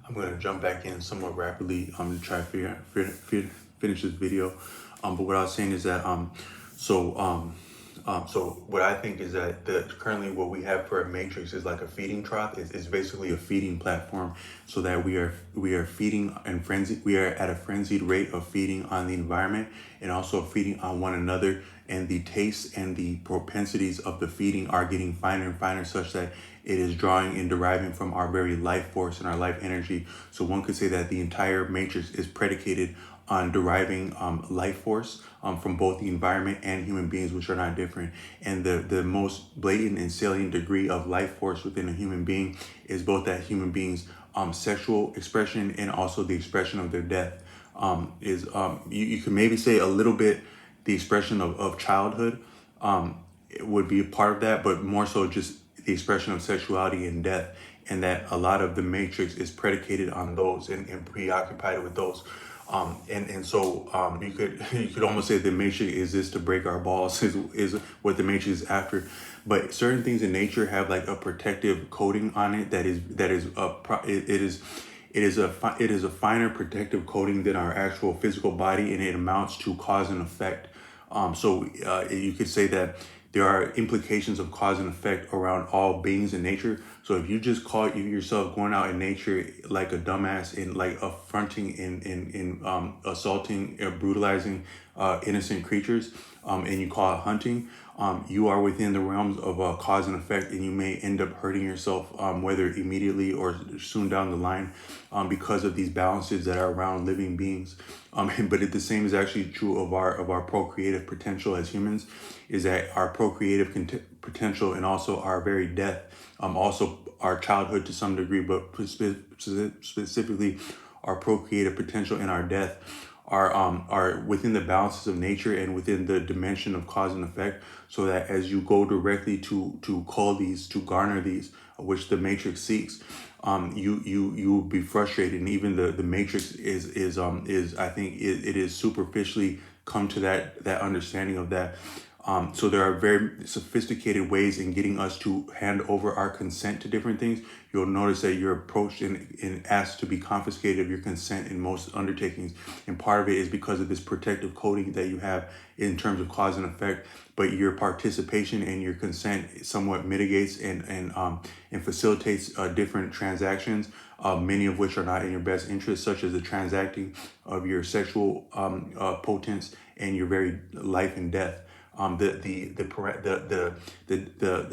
I'm going to jump back in somewhat rapidly to try to finish this video. But what I was saying is that so so what I think is that currently what we have for a matrix is like a feeding trough. Is basically a feeding platform, so that we are feeding and frenzy. We are at a frenzied rate of feeding on the environment and also feeding on one another. And the tastes and the propensities of the feeding are getting finer and finer, such that it is drawing and deriving from our very life force and our life energy. So one could say that the entire matrix is predicated on deriving life force from both the environment and human beings, which are not different. And the most blatant and salient degree of life force within a human being is both that human being's sexual expression and also the expression of their death. You can maybe say a little bit the expression of childhood it would be a part of that, but more so just the expression of sexuality and death, and that a lot of the matrix is predicated on those and preoccupied with those. So you could you could almost say the matrix is this to break our balls is what the matrix is after. But certain things in nature have like a protective coating on it it is a finer protective coating than our actual physical body, and it amounts to cause and effect. You could say that there are implications of cause and effect around all beings in nature. So if you just caught yourself going out in nature like a dumbass and like affronting and assaulting or brutalizing innocent creatures, and you call it hunting, you are within the realms of cause and effect, and you may end up hurting yourself, whether immediately or soon down the line, because of these balances that are around living beings. But the same is actually true of our procreative potential as humans, is that our procreative potential and also our very death, also our childhood to some degree, but specifically our procreative potential and our death are within the balances of nature and within the dimension of cause and effect, so that as you go directly to call these, to garner these, which the matrix seeks, you will be frustrated. And even the matrix is I think it is superficially come to that understanding of that. So there are very sophisticated ways in getting us to hand over our consent to different things. You'll notice that you're approached and asked to be confiscated of your consent in most undertakings. And part of it is because of this protective coating that you have in terms of cause and effect. But your participation and your consent somewhat mitigates and facilitates different transactions, many of which are not in your best interest, such as the transacting of your sexual potence and your very life and death. The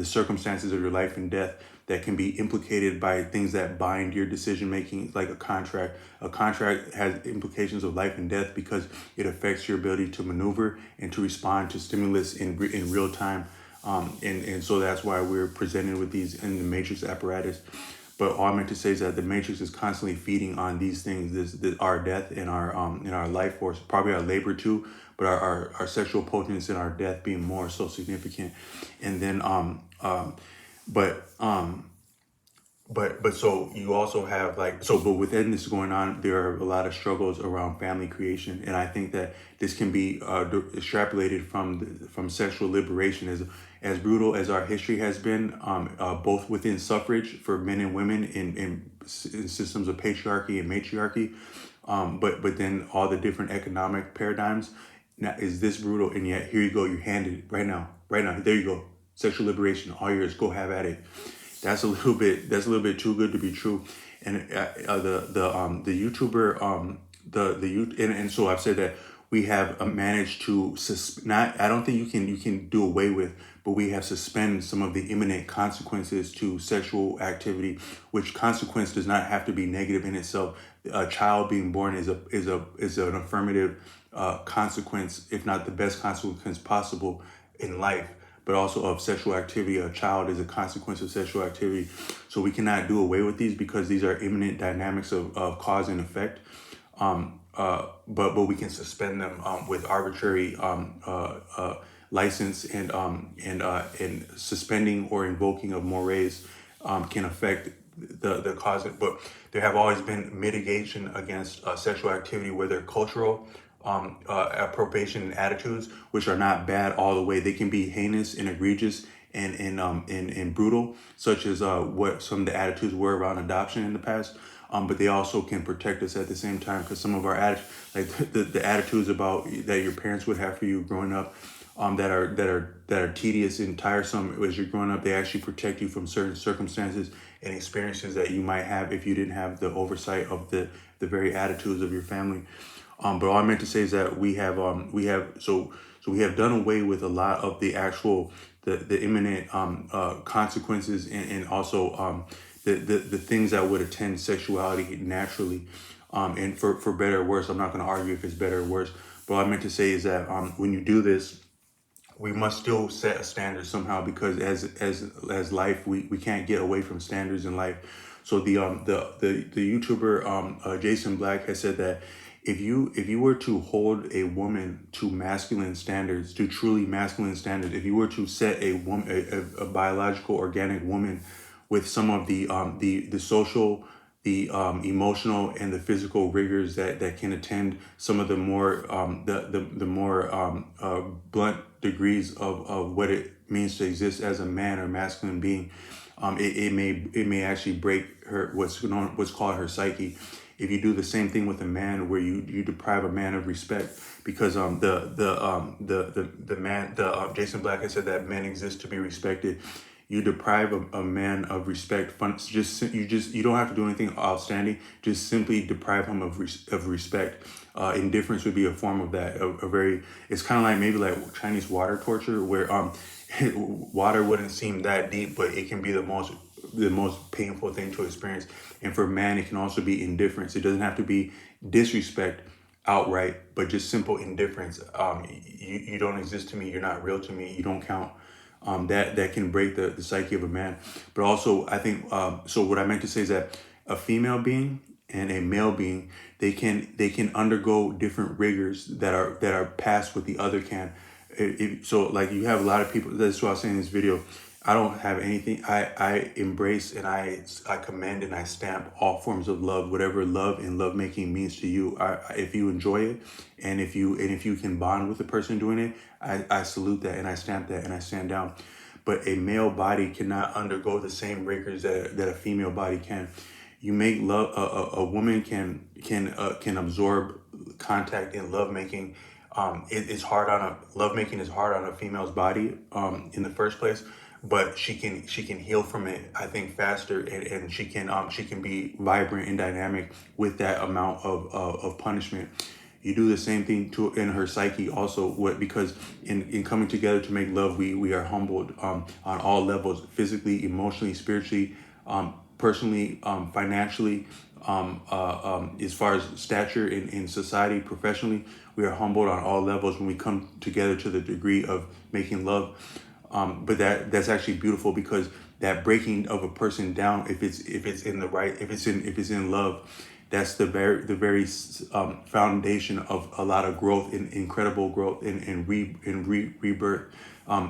circumstances of your life and death that can be implicated by things that bind your decision making, like a contract. A contract has implications of life and death because it affects your ability to maneuver and to respond to stimulus in real time. And so that's why we're presented with these in the matrix apparatus. But all I meant to say is that the matrix is constantly feeding on these things, our death and our life force, probably our labor too, but our sexual potence and our death being more so significant. And then but so you also have but within this going on, there are a lot of struggles around family creation, and I think that this can be extrapolated from sexual liberation. As brutal as our history has been, both within suffrage for men and women in systems of patriarchy and matriarchy, but then all the different economic paradigms. Now, is this brutal? And yet here you go, you handed it right now, there you go, sexual liberation, all yours, go have at it. That's a little bit too good to be true. And the YouTuber and so I've said that we have managed to not, I don't think you can do away with, but we have suspended some of the imminent consequences to sexual activity, which consequence does not have to be negative in itself. A child being born is an affirmative consequence, if not the best consequence possible in life, but also of sexual activity. A child is a consequence of sexual activity. So we cannot do away with these because these are imminent dynamics of cause and effect. But we can suspend them with arbitrary license, and suspending or invoking of mores can affect the cause. But there have always been mitigation against sexual activity, where they're cultural appropriation and attitudes, which are not bad all the way. They can be heinous and egregious and brutal, such as what some of the attitudes were around adoption in the past. but they also can protect us at the same time, because some of our like the attitudes about that your parents would have for you growing up, that are tedious and tiresome as you're growing up, they actually protect you from certain circumstances and experiences that you might have if you didn't have the oversight of the very attitudes of your family. But all I meant to say is that we have done away with a lot of the actual the imminent consequences, and also the things that would attend sexuality naturally, and for better or worse. I'm not going to argue if it's better or worse, but all I meant to say is that when you do this, we must still set a standard somehow, because as life, we can't get away from standards in life. So the YouTuber Jason Black has said that if you were to hold a woman to masculine standards, to truly masculine standards, if you were to set a woman, a biological organic woman with some of the social, the emotional, and the physical rigors that can attend some of the more the more blunt degrees of what it means to exist as a man or masculine being, it may actually break what's called her psyche. If you do the same thing with a man, where you deprive a man of respect, because the man, Jason Black has said that men exist to be respected. You deprive a man of respect. You don't have to do anything outstanding. Just simply deprive him of respect. Indifference would be a form of that. It's kind of like maybe like Chinese water torture, where water wouldn't seem that deep, but it can be the most painful thing to experience. And for man, it can also be indifference. It doesn't have to be disrespect outright, but just simple indifference. You don't exist to me. You're not real to me. You don't count. That can break the psyche of a man. But also, I think, so what I meant to say is that a female being and a male being, they can undergo different rigors that are passed what the other can. So like, you have a lot of people, that's what I was saying in this video, I don't have anything. I embrace and I commend and I stamp all forms of love, whatever love and lovemaking means to you. If you enjoy it, and if you can bond with the person doing it, I salute that and I stamp that and I stand down. But a male body cannot undergo the same rigors that a female body can. You make love. A woman can absorb contact in lovemaking. It's hard on lovemaking is hard on a female's body in the first place, but she can heal from it, I think, faster, and she can be vibrant and dynamic with that amount of punishment. You do the same thing in her psyche also, because in coming together to make love, we are humbled on all levels: physically, emotionally, spiritually, personally, financially, as far as stature in society, professionally. We are humbled on all levels when we come together to the degree of making love. But that's actually beautiful, because that breaking of a person down, if it's in love, that's the very foundation of a lot of growth, incredible growth, and rebirth.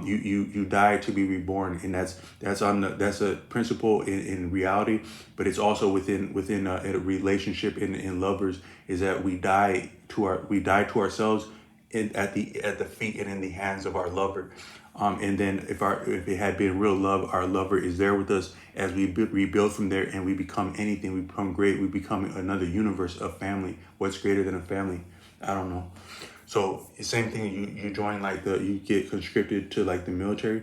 You die to be reborn, and that's a principle in reality, but it's also within a relationship in lovers, is that we die to ourselves at the feet and in the hands of our lover. And then if it had been real love, our lover is there with us as we rebuild from there, and we become anything. We become great. We become another universe of family. What's greater than a family? I don't know. So the same thing. You join you get conscripted to like the military,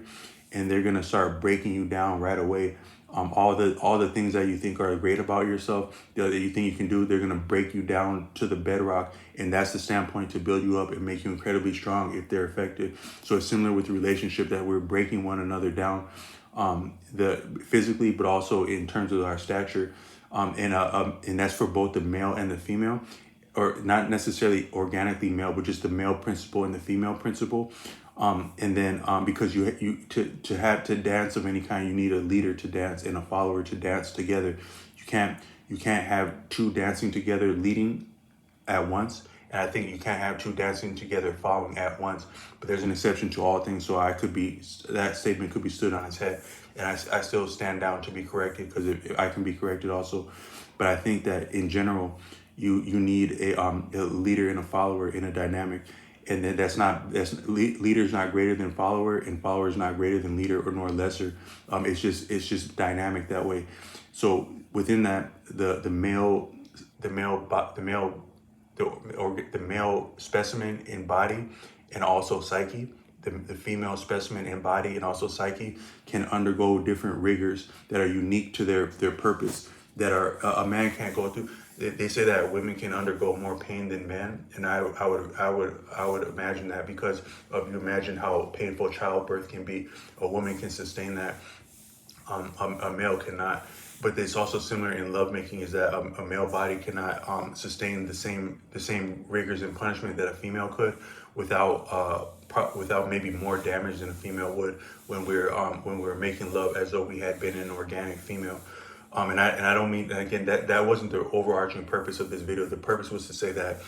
and they're gonna start breaking you down right away. All the things that you think are great about yourself, that you think you can do, they're gonna break you down to the bedrock, and that's the standpoint to build you up and make you incredibly strong if they're effective. So it's similar with the relationship, that we're breaking one another down, the physically, but also in terms of our stature, and that's for both the male and the female, or not necessarily organically male, but just the male principle and the female principle. And then because to dance of any kind, you need a leader to dance and a follower to dance together. You can't have two dancing together leading at once, and I think you can't have two dancing together following at once. But there's an exception to all things, so that statement could be stood on its head, and I still stand down to be corrected, because I can be corrected also. But I think that in general, you need a leader and a follower in a dynamic. And then leader is not greater than follower, and follower is not greater than leader, or nor lesser. It's just dynamic that way. So within that, the male the male bo- the male specimen in body and also psyche, the female specimen in body and also psyche can undergo different rigors that are unique to their purpose, that are a man can't go through. They say that women can undergo more pain than men, and I would imagine that, because of, you imagine how painful childbirth can be. A woman can sustain that, a male cannot. But it's also similar in lovemaking, is that a male body cannot sustain the same rigors and punishment that a female could, without without maybe more damage than a female would when we're making love as though we had been an organic female. And I don't mean, again, that wasn't the overarching purpose of this video. The purpose was to say that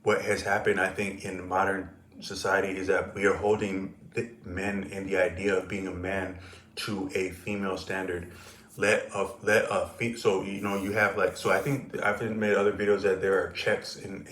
what has happened, I think, in modern society is that we are holding men and the idea of being a man to a female standard. So, you know, you have like, so I think I've made other videos that there are checks in